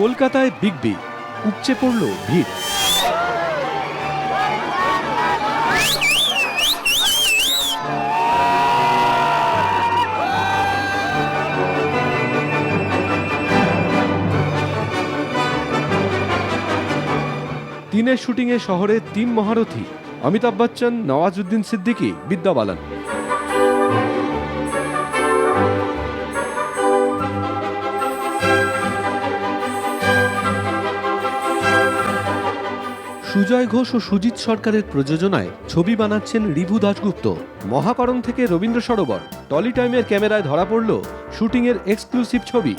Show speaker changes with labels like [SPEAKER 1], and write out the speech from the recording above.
[SPEAKER 1] কলকাতায় big B, উপচে পড়ল ভিড়। তিনের শুটিংয়ে শহরে তিন মহারথী, অমিতাভ বচ্চন, নওয়াজুদ্দিন সিদ্দিকী, বিদ্যা বালান। সুজয় ঘোষ ও সুজিত সরকারের প্রযোজনায় ছবি বানাচ্ছেন ঋভু দাশগুপ্ত। মহাকরণ থেকে রবীন্দ্র সরোবর, টলি টাইমের ক্যামেরায় ধরা পড়ল শুটিংয়ের এক্সক্লুসিভ ছবি।